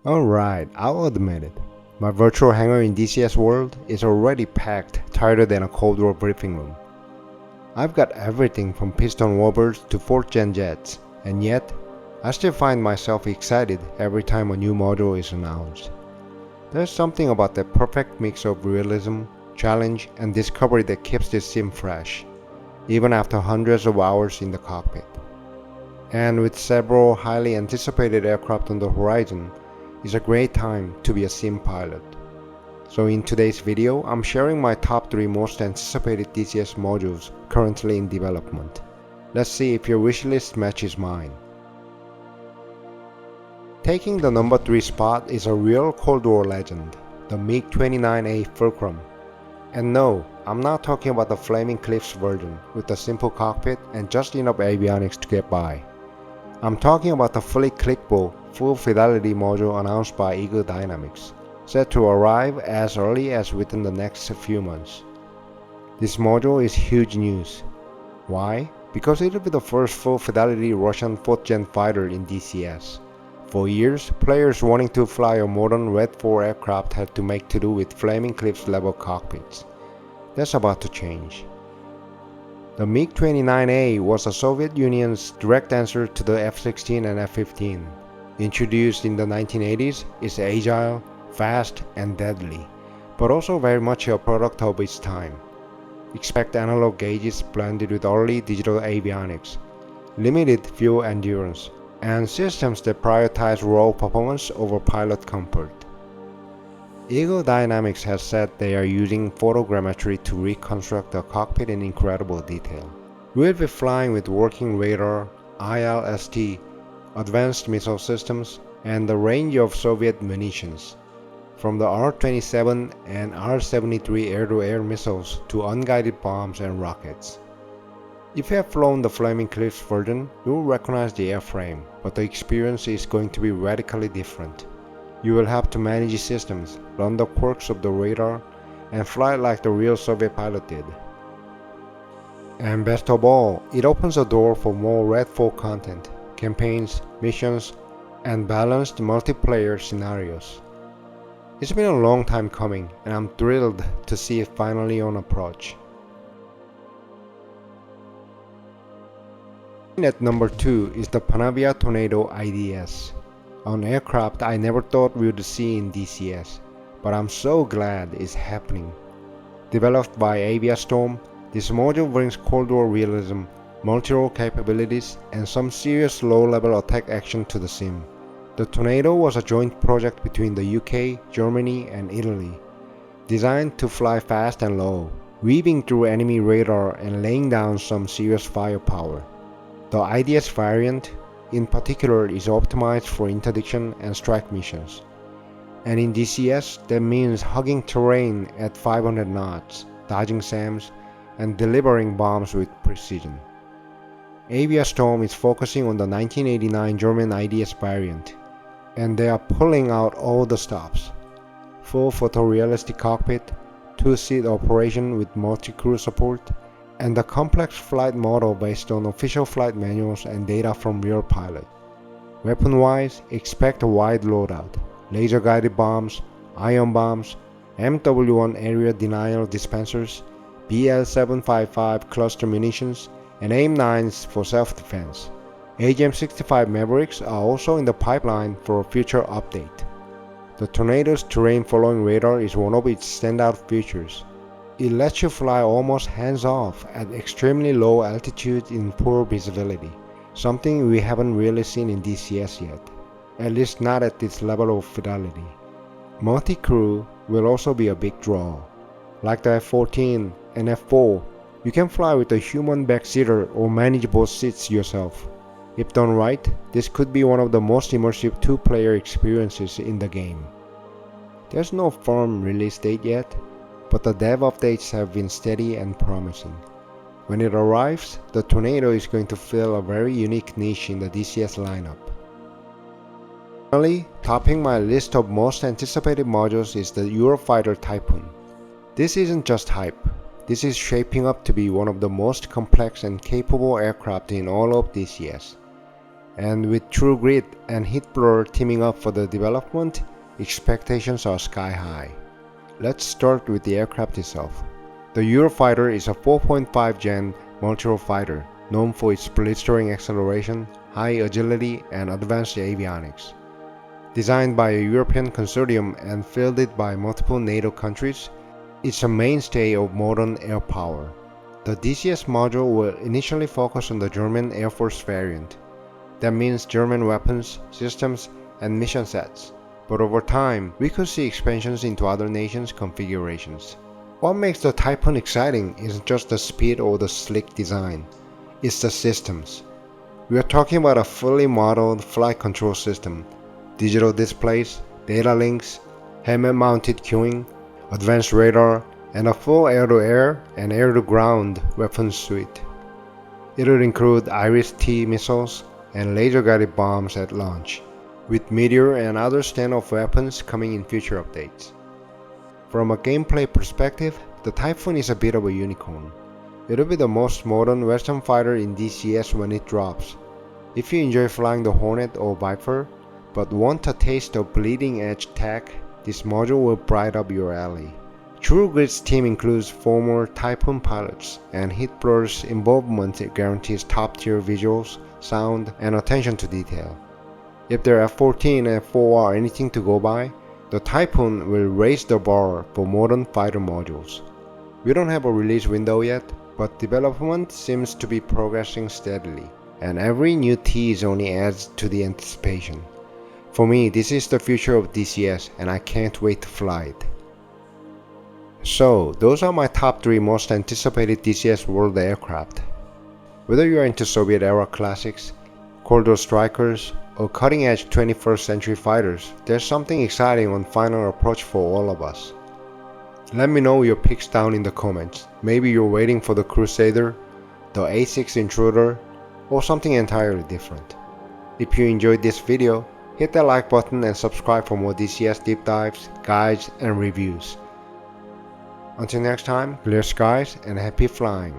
Alright, I'll admit it. My virtual hangar in DCS World is already packed tighter than a Cold War briefing room. I've got everything from piston warbirds to 4th gen jets, and yet, I still find myself excited every time a new module is announced. There's something about that perfect mix of realism, challenge, and discovery that keeps this sim fresh, even after hundreds of hours in the cockpit. And with several highly anticipated aircraft on the horizon, it's a great time to be a sim pilot. So in today's video, I'm sharing my top 3 most anticipated DCS modules currently in development. Let's see if your wishlist matches mine. Taking the number 3 spot is a real Cold War legend, the MiG-29A Fulcrum. And no, I'm not talking about the Flaming Cliffs version with a simple cockpit and just enough avionics to get by. I'm talking about the fully clickable, full-fidelity module announced by Eagle Dynamics, set to arrive as early as within the next few months. This module is huge news. Why? Because it'll be the first full-fidelity Russian 4th gen fighter in DCS. For years, players wanting to fly a modern Red 4 aircraft had to make to do with Flaming Cliffs level cockpits. That's about to change. The MiG-29A was the Soviet Union's direct answer to the F-16 and F-15. Introduced in the 1980s, it's agile, fast, and deadly, but also very much a product of its time. Expect analog gauges blended with early digital avionics, limited fuel endurance, and systems that prioritize raw performance over pilot comfort. Eagle Dynamics has said they are using photogrammetry to reconstruct the cockpit in incredible detail. We'll be flying with working radar, ILST, advanced missile systems, and a range of Soviet munitions, from the R-27 and R-73 air-to-air missiles to unguided bombs and rockets. If you have flown the Flaming Cliffs version, you'll recognize the airframe, but the experience is going to be radically different. You will have to manage systems, learn the quirks of the radar, and fly like the real Soviet pilot did. And best of all, it opens the door for more Red 4 content, campaigns, missions, and balanced multiplayer scenarios. It's been a long time coming, and I'm thrilled to see it finally on approach. At number 2 is the Panavia Tornado IDS, an aircraft I never thought we would see in DCS, but I'm so glad it's happening. Developed by Aviastorm, this module brings Cold War realism, multi-role capabilities, and some serious low-level attack action to the sim. The Tornado was a joint project between the UK, Germany, and Italy, designed to fly fast and low, weaving through enemy radar and laying down some serious firepower. The IDS variant, in particular, is optimized for interdiction and strike missions. And in DCS, that means hugging terrain at 500 knots, dodging SAMs, and delivering bombs with precision. Aviastorm is focusing on the 1989 German IDS variant, and they are pulling out all the stops. Full photorealistic cockpit, 2-seat operation with multi-crew support, and a complex flight model based on official flight manuals and data from real pilots. Weapon-wise, expect a wide loadout: laser-guided bombs, ion bombs, MW1 area denial dispensers, BL-755 cluster munitions, and AIM-9s for self-defense. AGM-65 Mavericks are also in the pipeline for a future update. The Tornado's terrain-following radar is one of its standout features. It lets you fly almost hands-off at extremely low altitudes in poor visibility, something we haven't really seen in DCS yet, at least not at this level of fidelity. Multi-crew will also be a big draw. Like the F-14 and F-4, you can fly with a human backseater or manage both seats yourself. If done right, this could be one of the most immersive 2-player experiences in the game. There's no firm release date yet, but the dev updates have been steady and promising. When it arrives, the Tornado is going to fill a very unique niche in the DCS lineup. Finally, topping my list of most anticipated modules is the Eurofighter Typhoon. This isn't just hype, this is shaping up to be one of the most complex and capable aircraft in all of DCS. And with True Grit and Heatblur teaming up for the development, expectations are sky high. Let's start with the aircraft itself. The Eurofighter is a 4.5 Gen multi-role fighter known for its blistering acceleration, high agility, and advanced avionics. Designed by a European consortium and fielded by multiple NATO countries, it's a mainstay of modern air power. The DCS module will initially focus on the German Air Force variant. That means German weapons, systems, and mission sets. But over time, we could see expansions into other nations' configurations. What makes the Typhoon exciting isn't just the speed or the sleek design, it's the systems. We are talking about a fully modeled flight control system, digital displays, data links, helmet-mounted queuing, advanced radar, and a full air-to-air and air-to-ground weapons suite. It will include Iris-T missiles and laser-guided bombs at launch, with Meteor and other standoff weapons coming in future updates. From a gameplay perspective, the Typhoon is a bit of a unicorn. It'll be the most modern Western fighter in DCS when it drops. If you enjoy flying the Hornet or Viper, but want a taste of bleeding-edge tech, this module will brighten up your alley. True Grit's team includes former Typhoon pilots, and Heatblur's involvement guarantees top-tier visuals, sound, and attention to detail. If their F-14 and F-4 are anything to go by, the Typhoon will raise the bar for modern fighter modules. We don't have a release window yet, but development seems to be progressing steadily, and every new tease only adds to the anticipation. For me, this is the future of DCS, and I can't wait to fly it. So, those are my top 3 most anticipated DCS World aircraft. Whether you are into Soviet era classics, Cold War strikers, or cutting-edge 21st century fighters, there's something exciting on final approach for all of us. Let me know your picks down in the comments. Maybe you're waiting for the Crusader, the A6 Intruder, or something entirely different. If you enjoyed this video, hit that like button and subscribe for more DCS deep dives, guides, and reviews. Until next time, clear skies and happy flying.